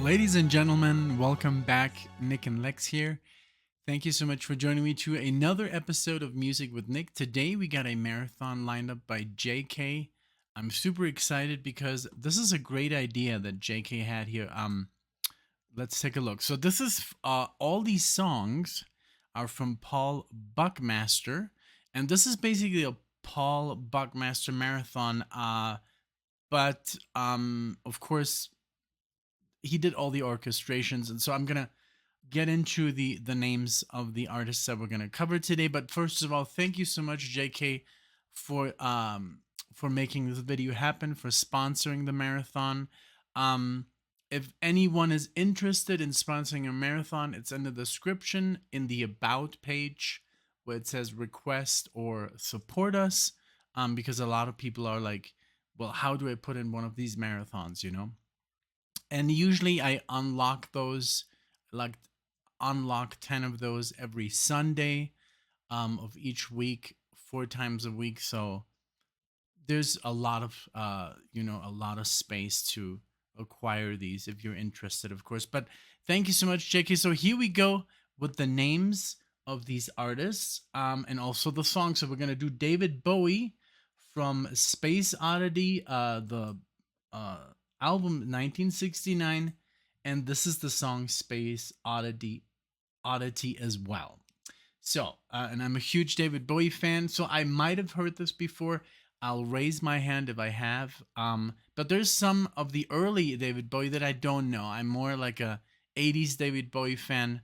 Ladies and gentlemen, welcome back. NicknLex here. Thank you so much for joining me to another episode of Music with Nick. Today we got a marathon lined up by JK. I'm super excited because this is a great idea that JK had here. Let's take a look. So this is all these songs are from Paul BUCKMASTER, and this is basically a Paul BUCKMASTER marathon. But of course, he did all the orchestrations, and so I'm gonna get into the names of the artists that we're gonna cover today. But first of all, thank you so much, JK, for making this video happen, for sponsoring the marathon. If anyone is interested in sponsoring a marathon, it's in the description in the About page where it says request or support us. Because a lot of people are like, well, how do I put in one of these marathons, you know? And usually I unlock those, like unlock 10 of those every Sunday of each week, 4 times a week. So there's a lot of, a lot of space to acquire these if you're interested, of course. But thank you so much, JK. So here we go with the names of these artists and also the songs. So we're going to do David Bowie from Space Oddity, the album 1969, and this is the song Space Oddity as well. So and I'm a huge David Bowie fan, so I might have heard this before. I'll raise my hand if I have, but there's some of the early David Bowie that I don't know. I'm more like a 80s David Bowie fan.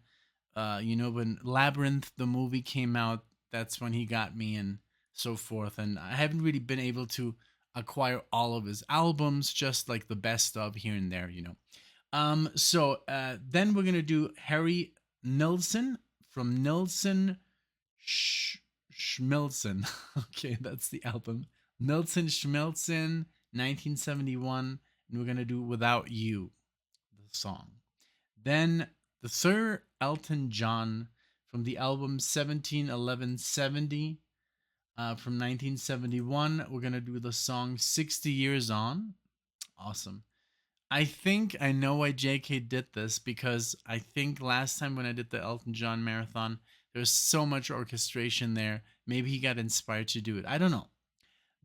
When Labyrinth the movie came out, that's when he got me, and so forth. And I haven't really been able to acquire all of his albums, just like the best of here and there, So then we're gonna do Harry Nilsson from Nilsson Schmilsson. Okay, that's the album. Nilsson Schmilsson, 1971, and we're gonna do Without You, the song. Then the Sir Elton John from the album 171170. From 1971, we're going to do the song 60 Years On. Awesome. I think I know why JK did this, because I think last time when I did the Elton John marathon, there's so much orchestration there. Maybe he got inspired to do it. I don't know.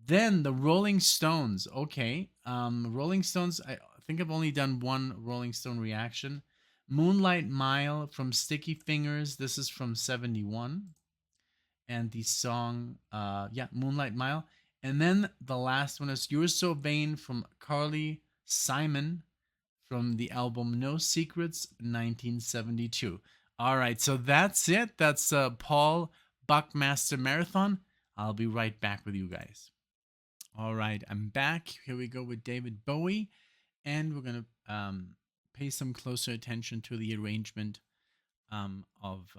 Then the Rolling Stones. Okay. Rolling Stones, I think I've only done one Rolling Stone reaction. Moonlight Mile from Sticky Fingers. This is from 71. And the song, Moonlight Mile. And then the last one is You're So Vain from Carly Simon from the album No Secrets, 1972. All right, so that's it. That's Paul BUCKMASTER Marathon. I'll be right back with you guys. All right, I'm back. Here we go with David Bowie. And we're going to pay some closer attention to the arrangement of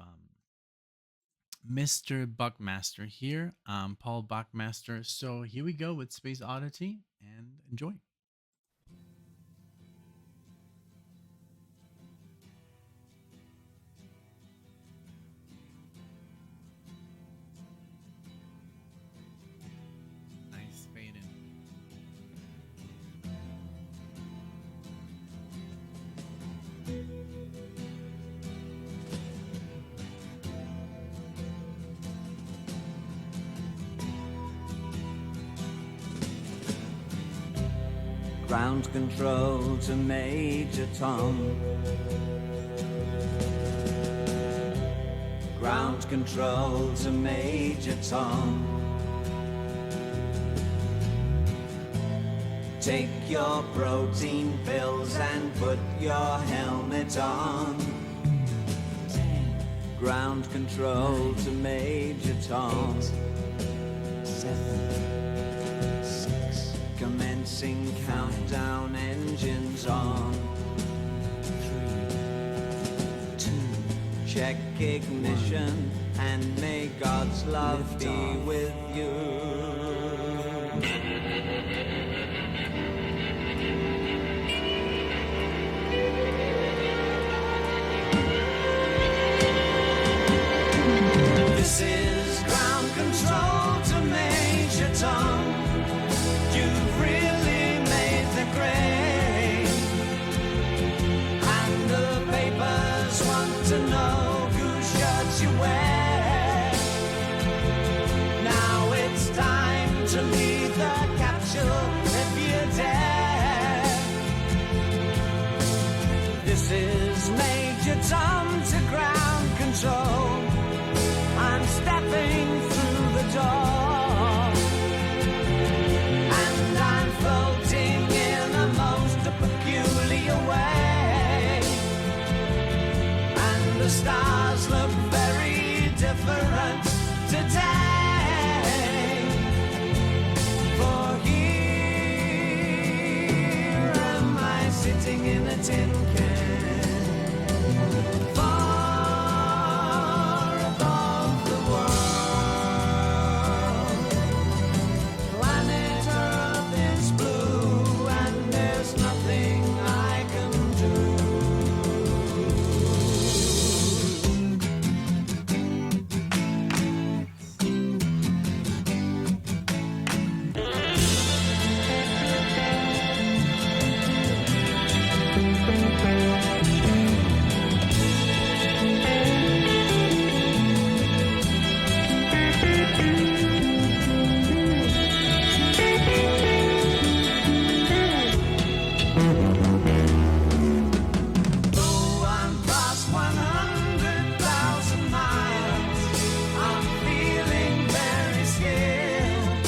Mr. BUCKMASTER here, Paul BUCKMASTER. So here we go with Space Oddity, and enjoy. Nice fade in. Ground control to Major Tom. Ground control to Major Tom. Take your protein pills and put your helmet on. Ground control to Major Tom. 7, 6. Commencing countdown, engines on. 3, 2. Check ignition and may God's love be with you. This is ground control to Major Tom. You've really made the grade. tin can. Far above the world, planet Earth is blue, and there's nothing I can do. Though I'm past 100,000 miles, I'm feeling very scared.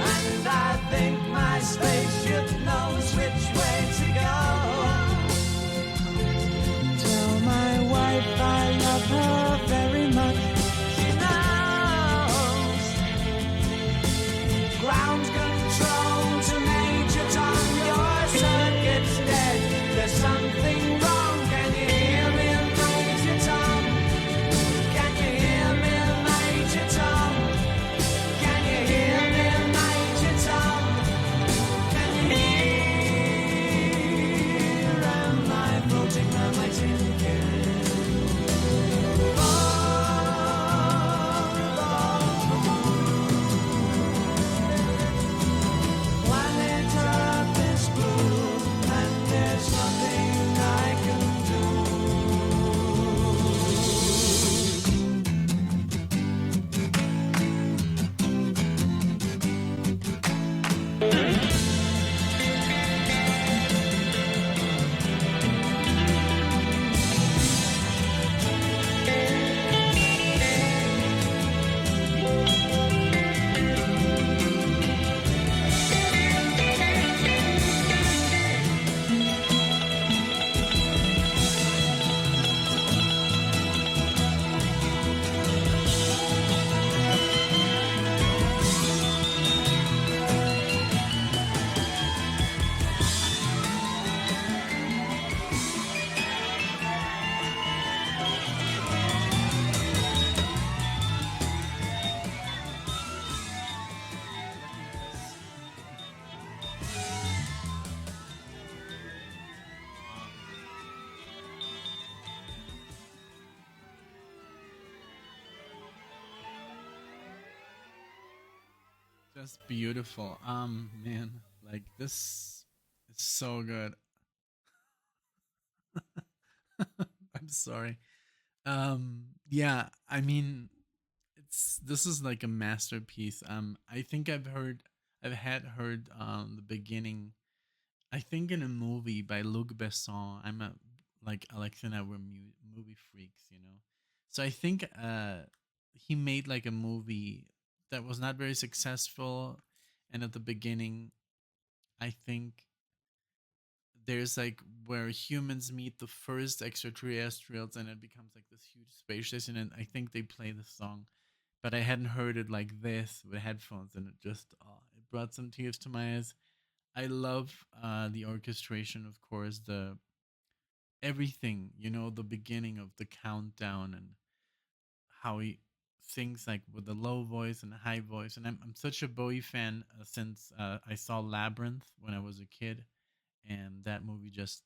And I think my spaceship knows which way to go. Tell my wife I love her very much. She knows. Ground control to Major Tom. Your circuit's dead. There's something wrong. Can you hear me, Major Tom? Can you hear me, Major Tom? Can you hear me, Major Tom? Can you hear? Am I floating on my tin can? Far above the world, planet Earth is blue, and there's nothing I can do. Just beautiful. Man, like this is so good. I'm sorry. Yeah, I mean, it's this is like a masterpiece. I think I've had heard the beginning. I think in a movie by Luc Besson. I'm a like Alexa and I were movie freaks, you know. So I think he made like a movie that was not very successful, and at the beginning, I think there's like where humans meet the first extraterrestrials, and it becomes like this huge space station. And I think they play the song, but I hadn't heard it like this with headphones, and it just it brought some tears to my eyes. I love the orchestration, of course, the everything, you know, the beginning of the countdown and how he sings like with the low voice and the high voice. And I'm such a Bowie fan since I saw Labyrinth when I was a kid, and that movie just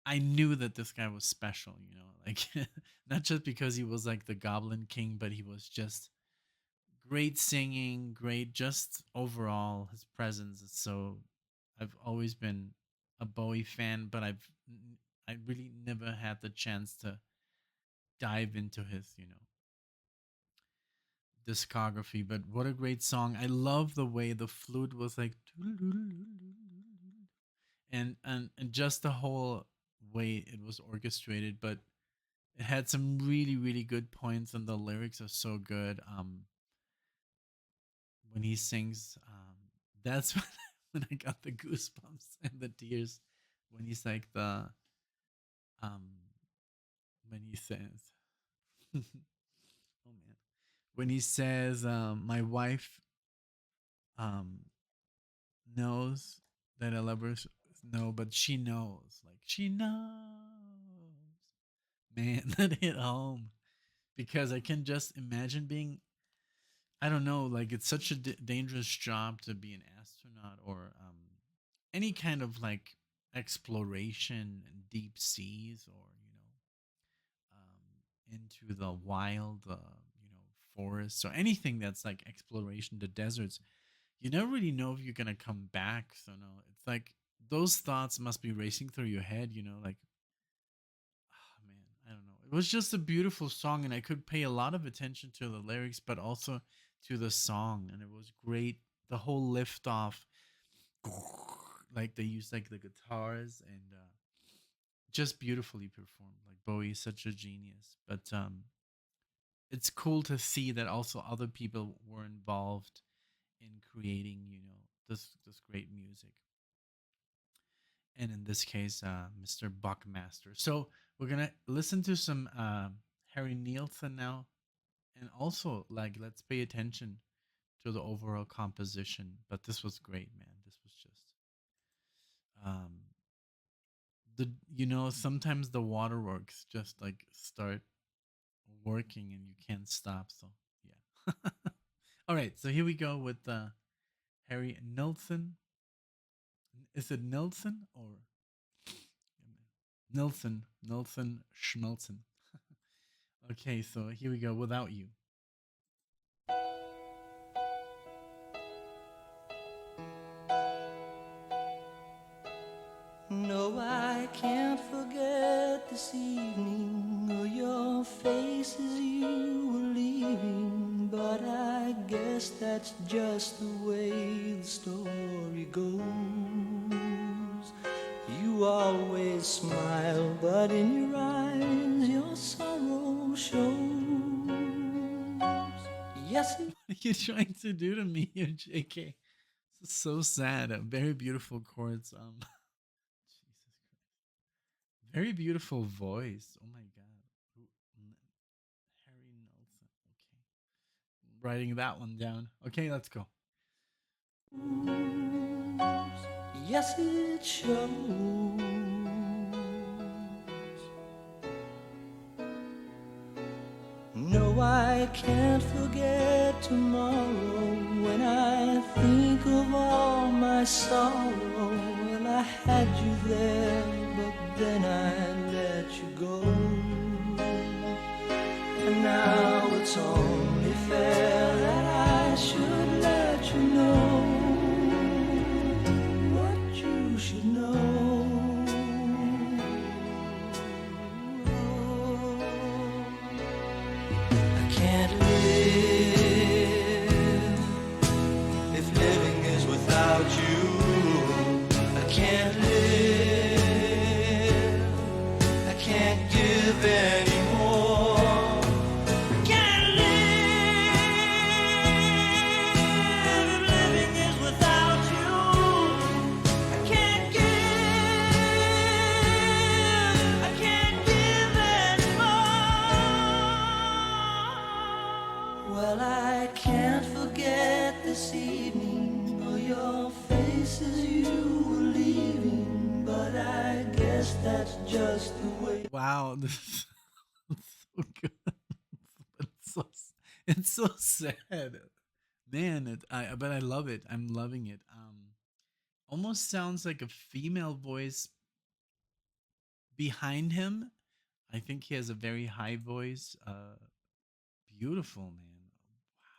I knew that this guy was special, you know, like not just because he was like the Goblin King, but he was just great singing, great just overall his presence is so I've always been a Bowie fan, but I really never had the chance to dive into his, you know, discography. But what a great song. I love the way the flute was like and just the whole way it was orchestrated, but it had some really good points and the lyrics are so good. When he sings, that's when I got the goosebumps and the tears when he's like the um when he says oh man when he says my wife um knows that I love her know, but she knows. Like she knows. Man, that hit home because I can just imagine being. I don't know. Like it's such a dangerous job to be an astronaut or any kind of like exploration in deep seas or into the wild, forests or anything that's like exploration, the deserts. You never really know if you're gonna come back. So no, it's like those thoughts must be racing through your head. Like oh man, I don't know. It was just a beautiful song, and I could pay a lot of attention to the lyrics, but also to the song, and it was great. The whole lift off, like they used like the guitars and just beautifully performed. Like Bowie is such a genius, but it's cool to see that also other people were involved in creating, this great music. And in this case, Mr. Buckmaster. So we're gonna listen to some Harry Nilsson now, and also like let's pay attention to the overall composition. But this was great, man. This was just um, sometimes the waterworks just like start working and you can't stop. So yeah. All right, so here we go with Harry Nilsson. Is it Nilsson or Nilsson? Nilsson Schmelzen. Okay, so here we go. Without You. No, I can't forget this evening or your face as you were leaving, but I guess that's just the way the story goes. You always smile, but in your eyes your sorrow shows. Yes, What are you trying to do to me here, JK? This is so sad. Very beautiful chords. Jesus Christ. Very beautiful voice. Oh my God. Harry Nilsson. Okay. Writing that one down. Okay, let's go. yes, it shows. No, I can't forget tomorrow when I think of all my sorrow. Well, I had you there, but then I let you go. And now it's only fair that I should let you know what you should know. I can't live if living is without you. I can't live, I can't give anymore. I can't live if living is without you. I can't give anymore. Well, I can't forget this evening or your face as you were leaving, but I guess that's just the way. Wow, this is so good. It's so sad. Man, but I love it. I'm loving it. Almost sounds like a female voice behind him. I think he has a very high voice. Beautiful, man. Wow.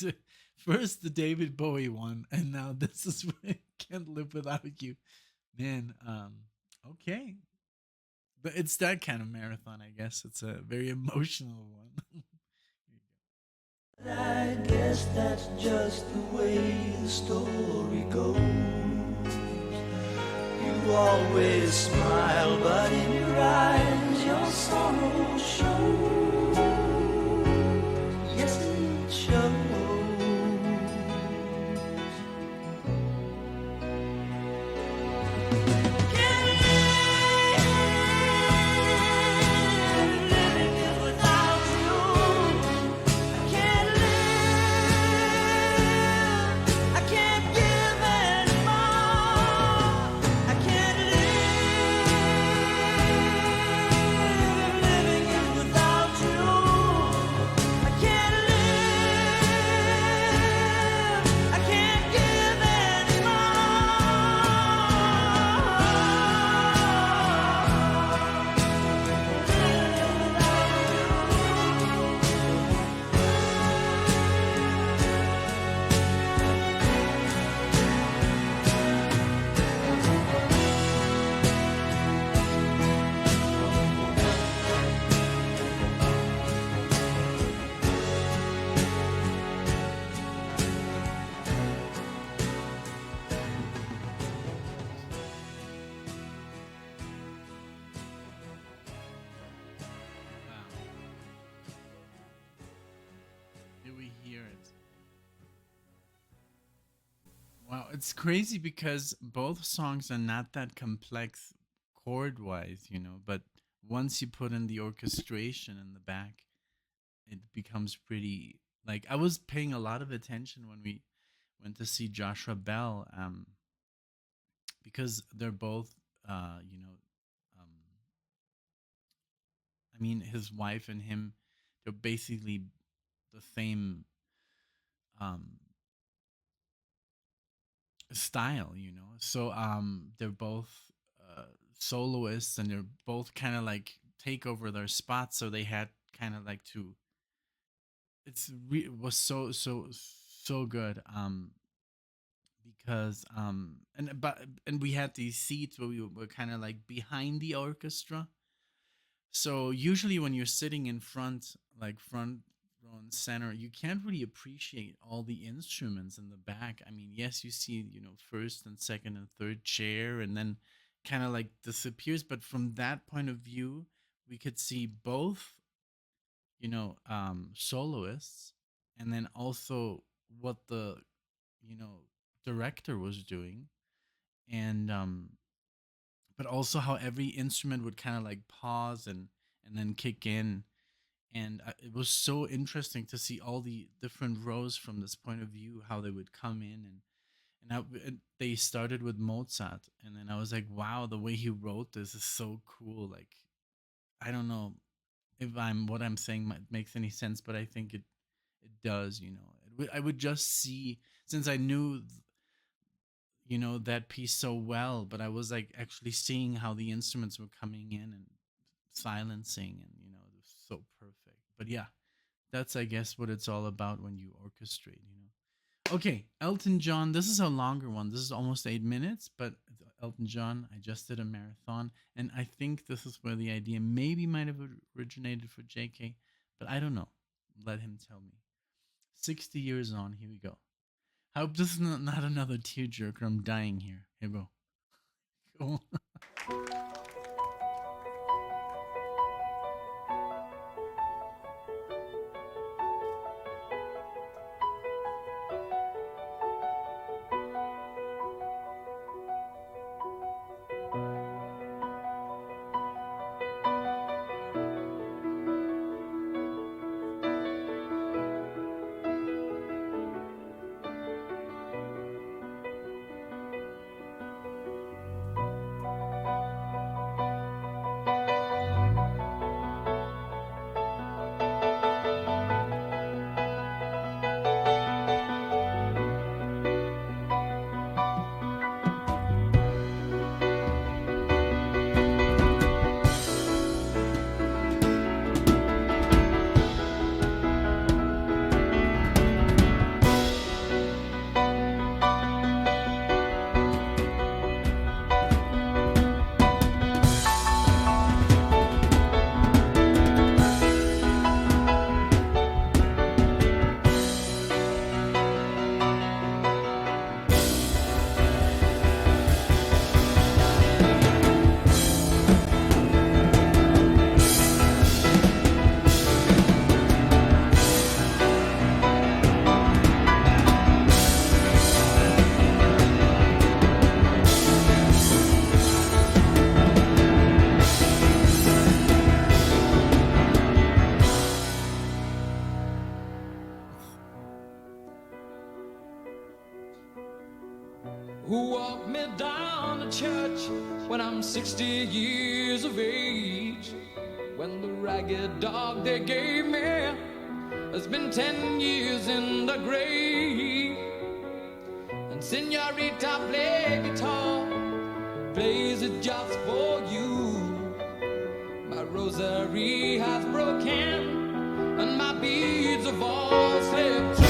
Man, first the David Bowie one, and now this is where I Can't Live Without You. Man, okay. But it's that kind of marathon, I guess. It's a very emotional one. I guess that's just the way the story goes. You always smile, but in your eyes your sorrow shows. Yes, it shows. it's crazy because both songs are not that complex chord wise, but once you put in the orchestration in the back, it becomes pretty like I was paying a lot of attention when we went to see Joshua Bell, because they're both, uh, you know, um, I mean, his wife and him, they're basically the same um, style, So they're both uh, soloists, and they're both kind of like take over their spots. So they had kind of like to. It was so good. Because and we had these seats where we were kind of like behind the orchestra. So usually when you're sitting in front, like front row and center, you can't really appreciate all the instruments in the back. I mean, yes, you see, first and second and third chair, and then kind of like disappears. But from that point of view, we could see both, soloists, and then also what the, you know, director was doing, and but also how every instrument would kind of like pause and then kick in. And it was so interesting to see all the different rows from this point of view, how they would come in, and they started with Mozart, and then I was like, wow, the way he wrote this is so cool. Like, I don't know if what I'm saying makes any sense, but I think it does. I would just see, since I knew that piece so well, but I was like actually seeing how the instruments were coming in and silencing, and it was so perfect. But yeah, that's, I guess, what it's all about when you orchestrate. Okay, Elton John, this is a longer one. This is almost 8 minutes, but Elton John, I just did a marathon, and I think this is where the idea maybe might have originated for JK, but I don't know. Let him tell me. 60 years on, here we go. I hope this is not another tearjerker. I'm dying here. Here we go. Cool. Who walked me down to church when I'm 60 years of age? When the ragged dog they gave me has been 10 years in the grave. And Senorita play guitar, plays it just for you. My rosary has broken and my beads have all slipped through.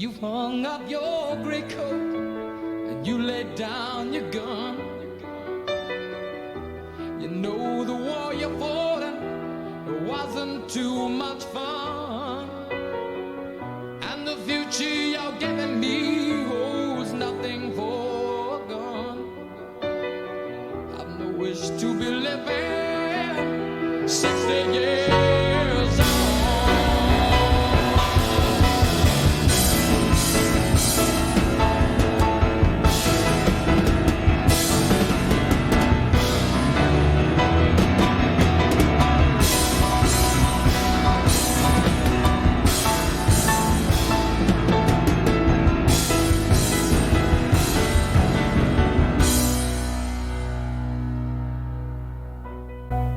You've hung up your gray coat and you laid down your gun. You know the war you fought and it wasn't too much fun. And the future you're giving me holds nothing for a gun. 60 years on.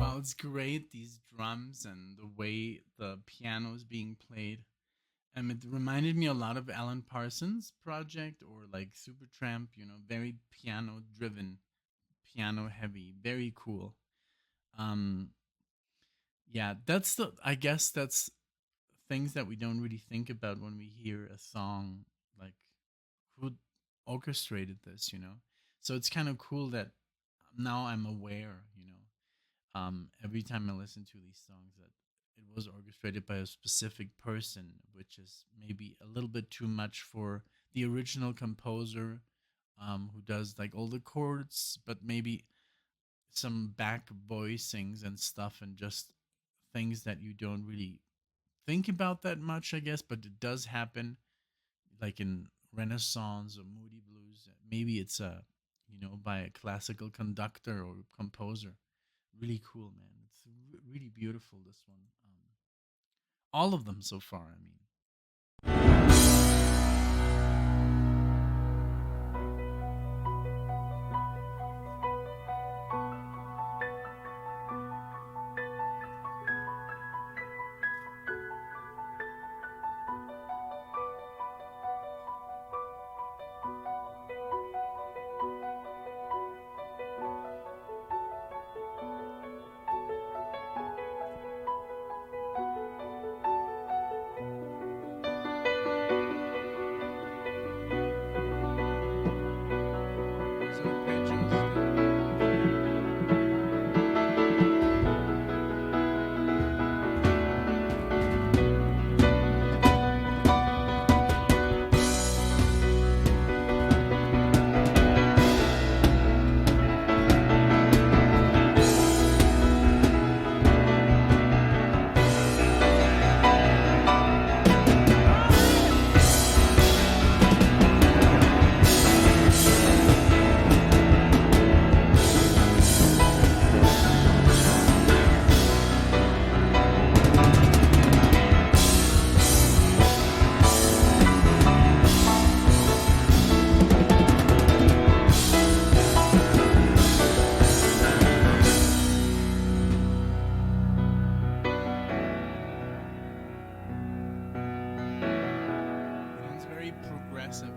Wow, it's great, these drums and the way the piano is being played. It reminded me a lot of Alan Parsons' project or like Supertramp, you know, very piano driven, piano heavy, very cool. Um, yeah, that's the, I guess that's things that we don't really think about when we hear a song, like who orchestrated this, you know? So it's kind of cool that now I'm aware, you know, every time I listen to these songs that it was orchestrated by a specific person, which is maybe a little bit too much for the original composer, who does like all the chords, but maybe some back voicings and stuff, and just things that you don't really think about that much, I guess, but it does happen, like in Renaissance or Moody Blues. Maybe it's you know, by a classical conductor or composer. Really cool, man. It's really beautiful. This one, all of them so far. I mean. Sounds very progressive.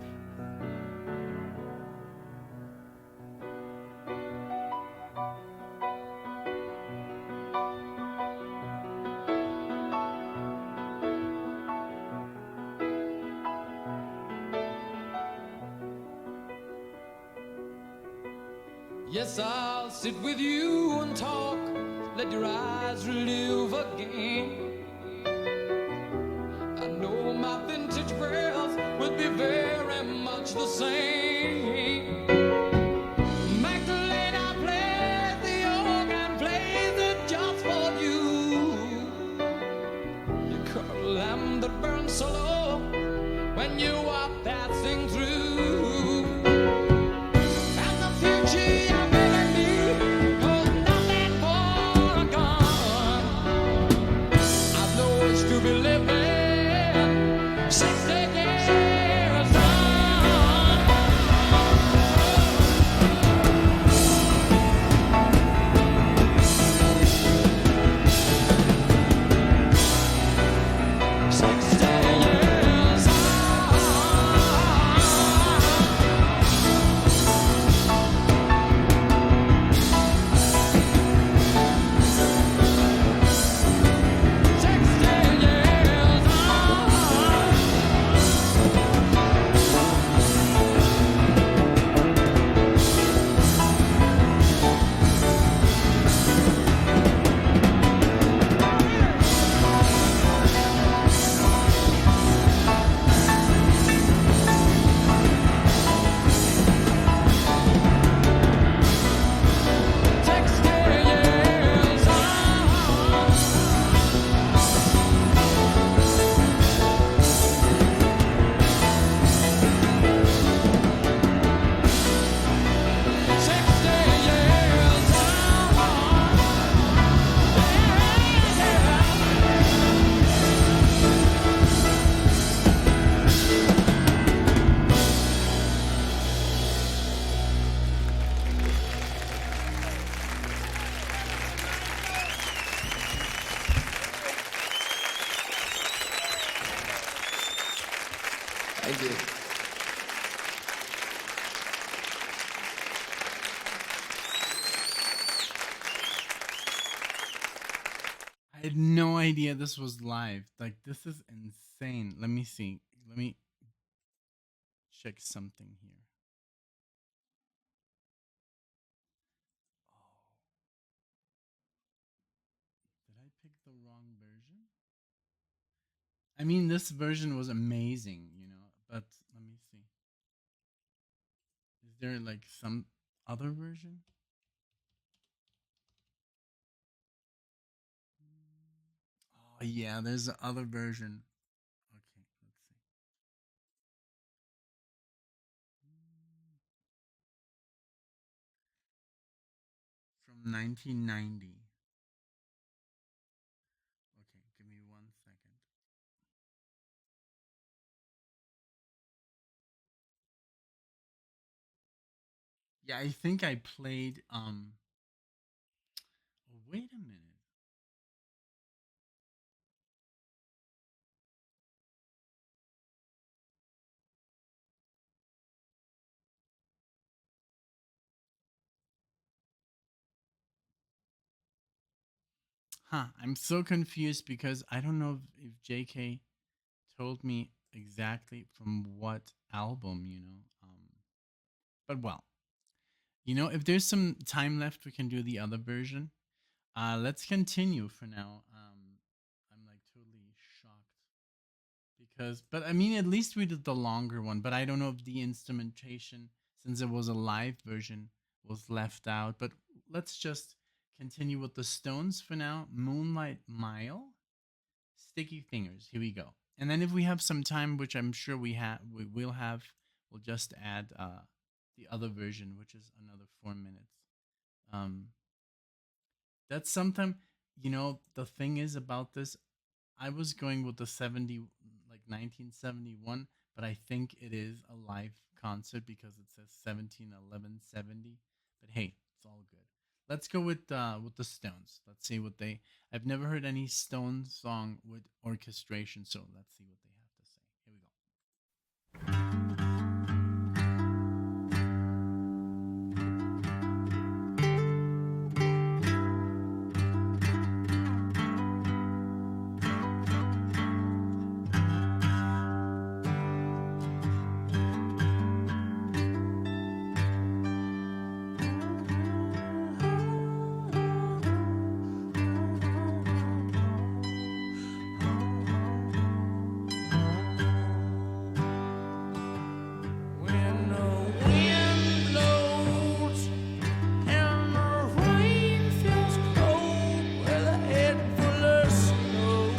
Yes, I'll sit with you and talk, let your eyes relive again. I know my vintage breath would be very much the same. Magdalena plays the organ, plays it just for you. You cut a lamp that burns so low when you are passing through. Thank you. I had no idea this was live. Like, this is insane. Let me see. Let me check something here. Oh, did I pick the wrong version? I mean, this version was amazing, but let me see. Is there like some other version? Oh, yeah, there's the other version. Okay, let's see. From 1990. Okay, give me 1 second. Yeah, I think I played oh, wait a minute. Huh, I'm so confused because I don't know if JK told me exactly from what album. But well, if there's some time left, we can do the other version. Let's continue for now. I'm like totally shocked but I mean, at least we did the longer one. But I don't know if the instrumentation, since it was a live version, was left out. But let's just continue with the Stones for now. Moonlight Mile, Sticky Fingers. Here we go. And then if we have some time, which I'm sure we will have, we'll just add the other version, which is another 4 minutes. Um, that's sometime, the thing is about this, I was going with the 1971, but I think it is a live concert because it says 17/11/70. But hey, it's all good. Let's go with the Stones. Let's see what they. I've never heard any Stones song with orchestration, so let's see what they have to say. Here we go. When the wind blows and the rain feels cold, with a head full of snow,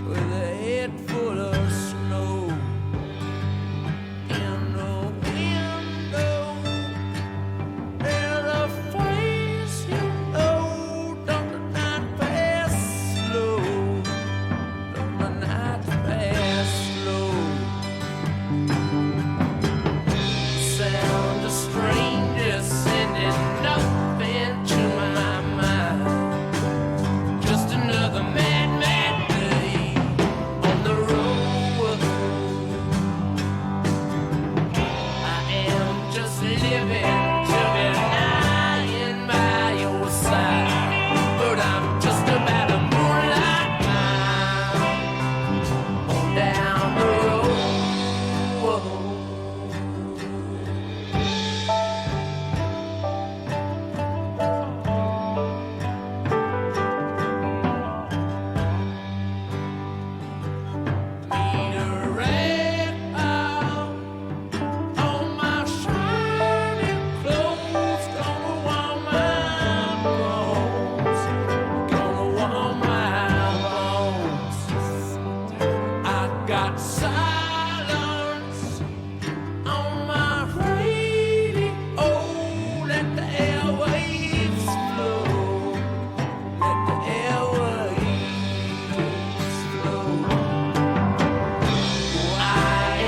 with a head full of snow, in the window, there's a face you know. Don't the night pass slow? Don't the night pass slow? Sound of strangers sending nothing to my mind. Just another mad, mad day on the road. I am just living to be lying by your side, but I'm just about a moonlight mile on down the road. Need a red out on my shining clothes, gonna warm my bones, gonna warm my bones. I got silence on my radio, let the airwaves flow, let the airwaves flow. I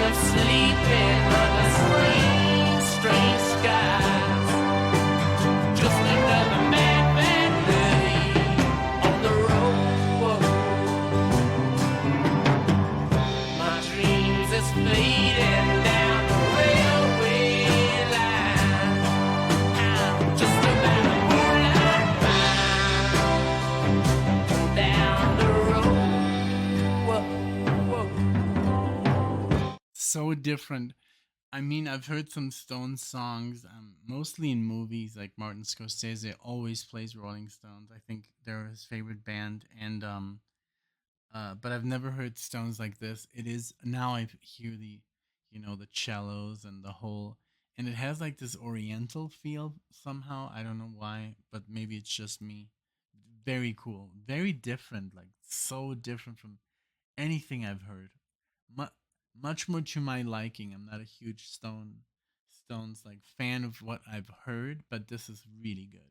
am sleeping under strange, strange skies. Just another mad, mad day on the road. My dreams so different. I mean, I've heard some Stones songs, mostly in movies. Like Martin Scorsese always plays Rolling Stones. I think they're his favorite band, and but I've never heard Stones like this. It is now I hear the, the cellos and the whole, and it has like this Oriental feel somehow. I don't know why, but maybe it's just me. Very cool, very different, like so different from anything I've heard. Mu- Much more to my liking. I'm not a huge Stones like fan of what I've heard, but this is really good.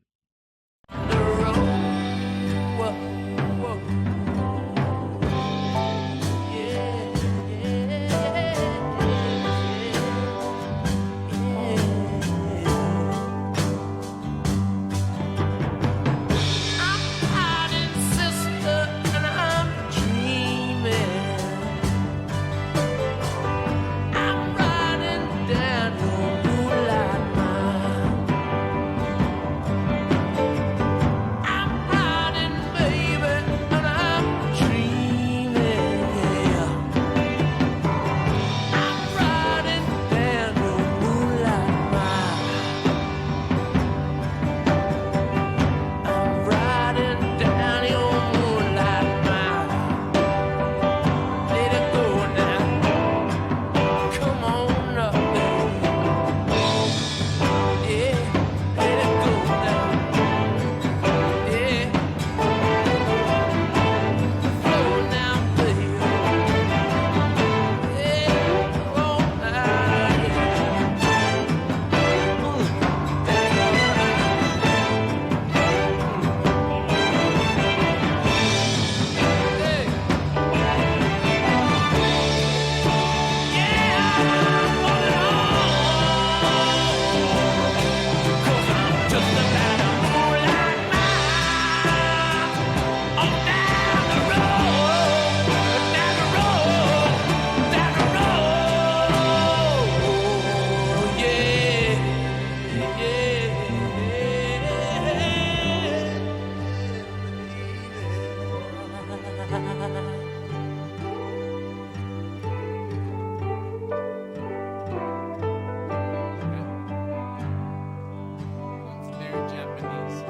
Sounds very Japanese.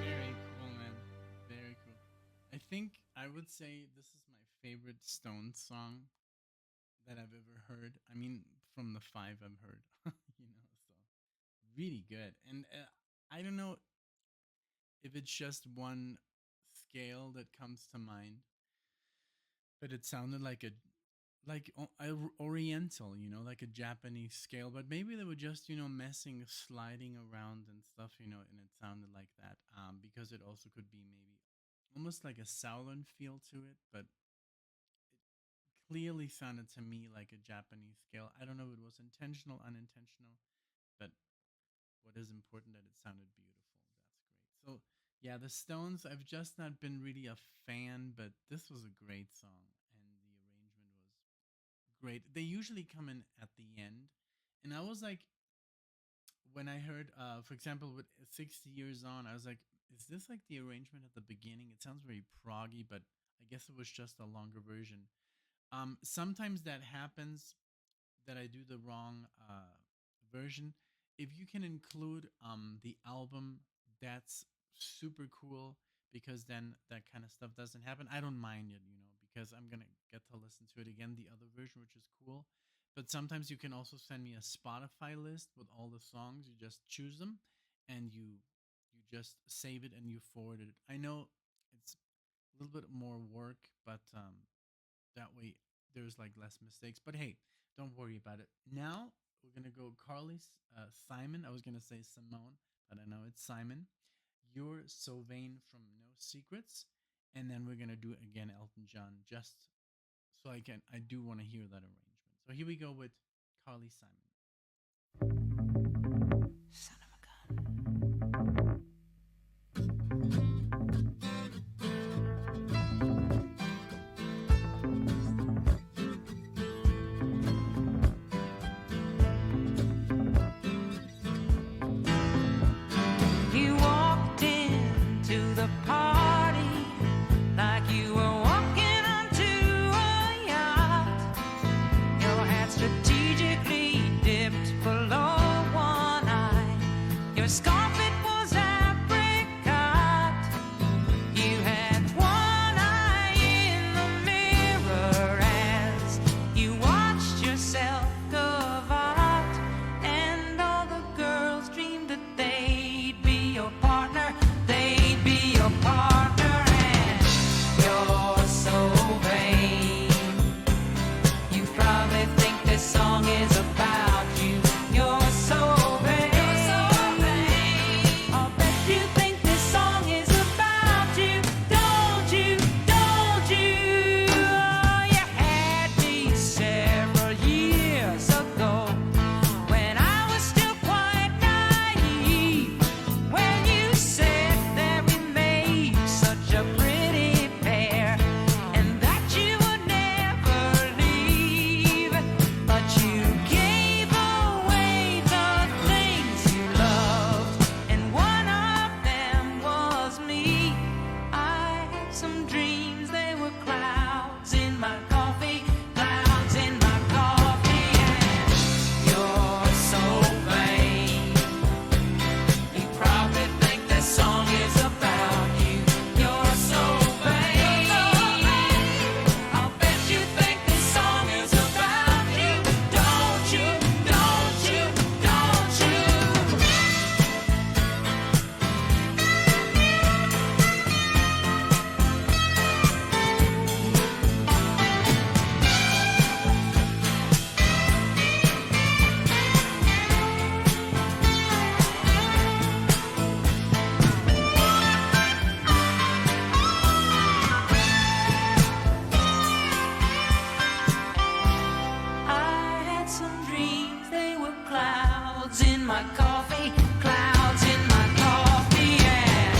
Very cool, man. Very cool. I think I would say this is my favorite Stones song that I've ever heard. I mean, from the five I've heard, so really good. And I don't know if it's just one scale that comes to mind, but it sounded like Oriental, like a Japanese scale. But maybe they were just messing, sliding around and stuff, and it sounded like that. Because it also could be maybe almost like a southern feel to it, but clearly sounded to me like a Japanese scale. I don't know if it was intentional, unintentional, but what is important that it sounded beautiful. That's great. So yeah, the Stones. I've just not been really a fan, but this was a great song, and the arrangement was great. They usually come in at the end, and I was like, when I heard, for example, with 60 Years On, I was like, is this like the arrangement at the beginning? It sounds very proggy, but I guess it was just a longer version. Sometimes that happens that I do the wrong version. if you can include the album, that's super cool because then that kind of stuff doesn't happen. I don't mind it, because I'm gonna get to listen to it again, the other version, which is cool. But sometimes you can also send me a Spotify list with all the songs. You just choose them and you just save it and you forward it. I know it's a little bit more work, but that way there's like less mistakes. But hey, don't worry about it. Now we're gonna go Carly Simon. I was gonna say Simone, but I know it's Simon. You're so vain from No Secrets, and then we're gonna do again Elton John, just so I do want to hear that arrangement. So here we go with Carly Simon. Son of a gun. You walked into the party like you were walking onto a yacht. Your hat strategically dipped below one eye. Your scarf, it was apricot. You had one eye in the mirror as you watched yourself carve out. And all the girls dreamed that they'd be your partner. They'd be your partner. And you're so vain. You probably think this song is about you. You're so vain. I'll bet you think this song is about you. Don't you? Don't you? Oh, you had me several years ago when I was still quite naive. When you said that we made such a pretty pair and that you would never leave. But you gave away the things you loved, and one of them was me. I had some dreams, they were clouds in my coffee, clouds in my coffee. And you're so vain. You probably think this song is about you. You're so vain. I'll bet you think this song is about you. Don't you? Don't you? Don't you? I had some dreams, they were clouds in my coffee, clouds in my coffee. And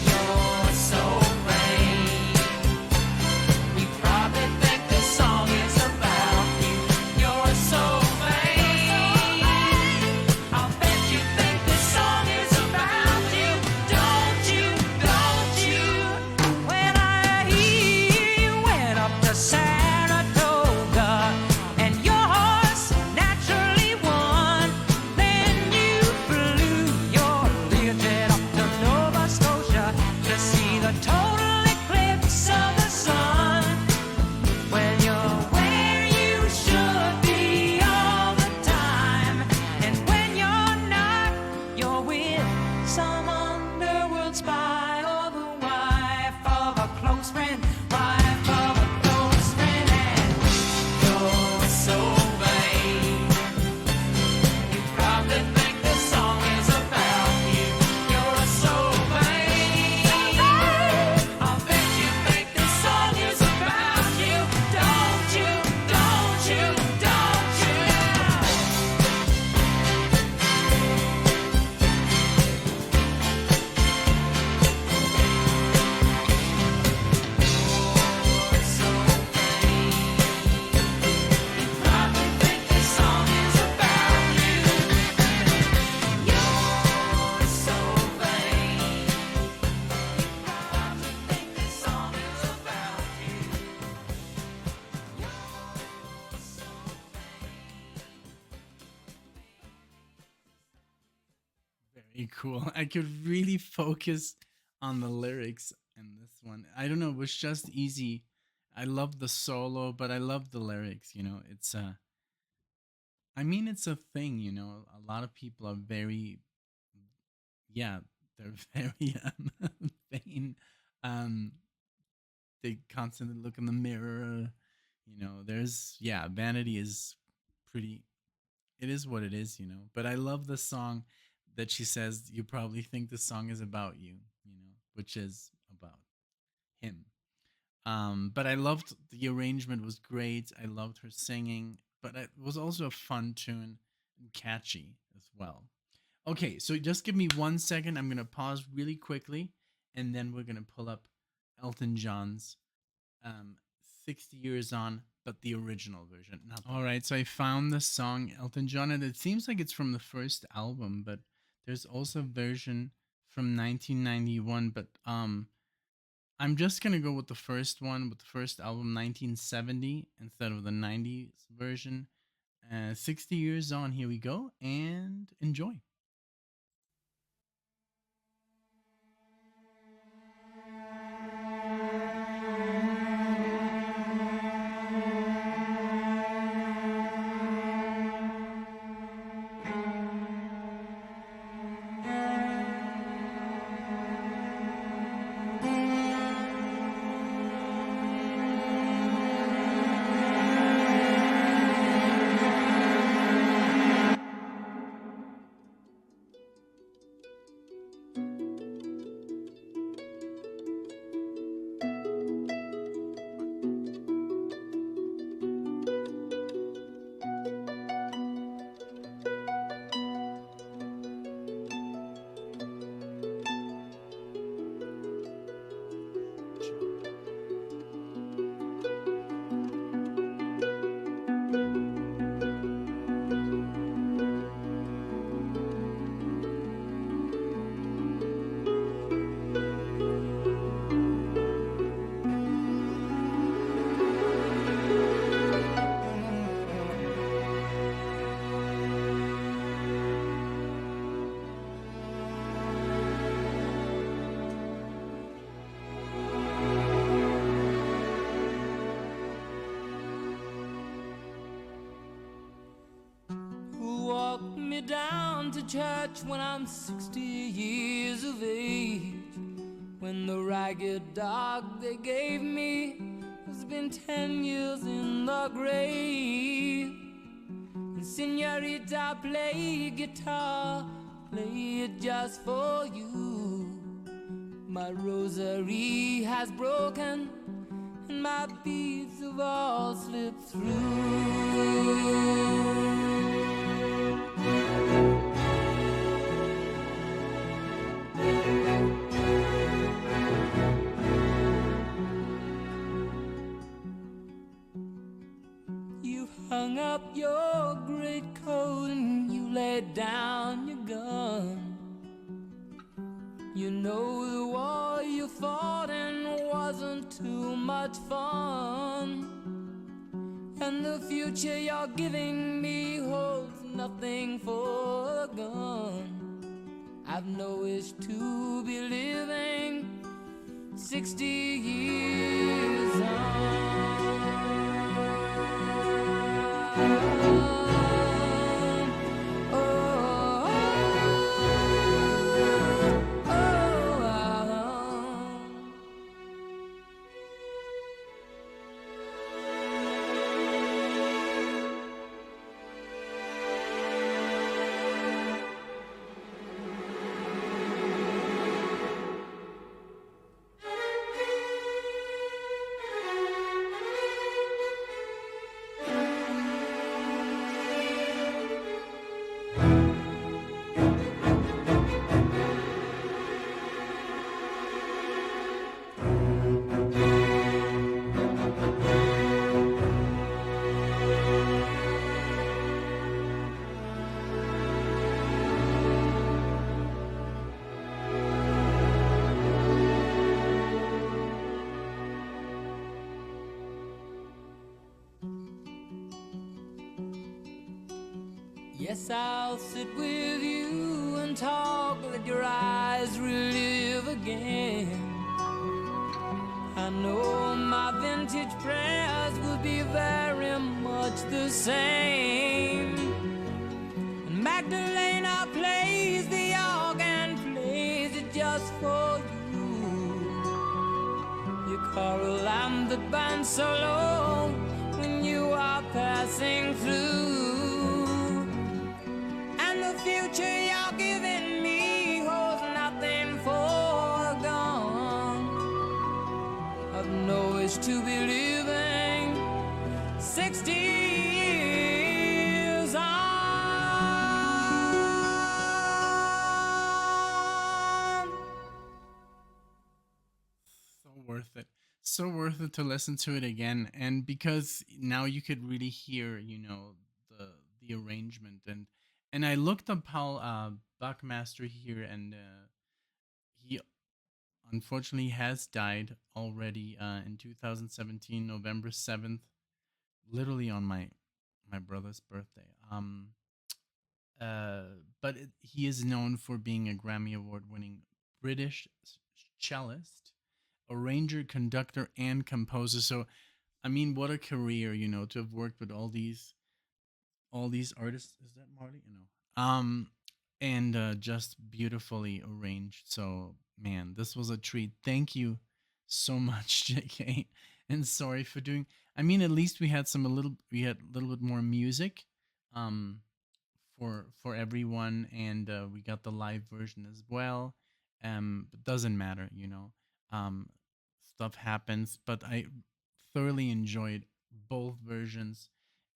you're so vain. You probably think this song is about you. You're so vain. I'll bet you think this song is about you. Don't you? Don't you? When I hear you went up to Saratoga and your horse naturally won, then you Very cool. I could really focus on the lyrics in this one. I don't know, it was just easy. I love the solo, but I love the lyrics, It's I mean it's a thing, A lot of people are very yeah, they're very vain. Um they constantly look in the mirror. There's vanity is pretty it is what it is. But I love the song that she says you probably think the song is about you, which is about him. But I loved the arrangement was great. I loved her singing, but it was also a fun tune and catchy as well. Okay, so just give me 1 second. I'm gonna pause really quickly, and then we're gonna pull up Elton John's um, 60 Years On, but the original version. All right, so I found the song Elton John, and it seems like it's from the first album, but there's also a version from 1991. But I'm just gonna go with the first one, with the first album, 1970, instead of the 90s version. 60 Years On, here we go, and enjoy. Down to church when I'm 60 years of age, when the ragged dog they gave me has been 10 years in the grave. And senorita, play guitar, play it just for you. My rosary has broken and my beads have all slipped through. You've hung up your great coat and you laid down your gun. You know the war you fought in wasn't too much fun, and the future you're giving me holds nothing for a gun. I've no wish to be living 60 years on. Yes, I'll sit with you and don't talk, let your eyes relive again. I know my vintage prayers will be very much the same. And Magdalena plays the organ, plays it just for you. You carol lamb that burns so low when you are passing through. And the future you're giving me holds nothing foregone. I've no wish to be living 60 years on. So worth it. So worth it to listen to it again, and because now you could really hear, the arrangement, and I looked up how Buckmaster here, and he unfortunately has died already in 2017, November 7th, literally on my brother's birthday. Uh, but he is known for being a Grammy Award winning British cellist, arranger, conductor, and composer. So, I mean, what a career, to have worked with all these artists. Is that Marty? No. And just beautifully arranged. So, man, this was a treat. Thank you so much, JK. And sorry for doing. I mean, at least we had a little bit more music. Um, for everyone, and we got the live version as well. But doesn't matter, um stuff happens, but I thoroughly enjoyed both versions.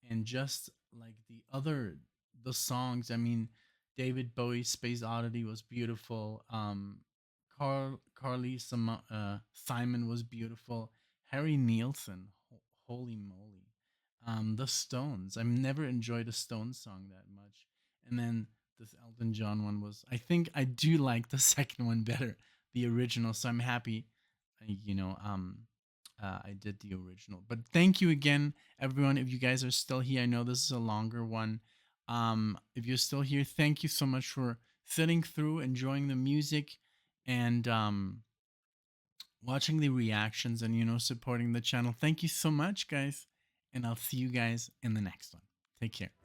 And just like the songs, I mean, David Bowie's Space Oddity was beautiful. Simon was beautiful. Harry Nilsson, holy moly. The Stones, I've never enjoyed a Stones song that much. And then this Elton John one was, I think I do like the second one better, the original. So I'm happy, I did the original. But thank you again, everyone. If you guys are still here, I know this is a longer one. If you're still here, thank you so much for sitting through, enjoying the music, and watching the reactions, and supporting the channel. Thank you so much, guys, and I'll see you guys in the next one. Take care.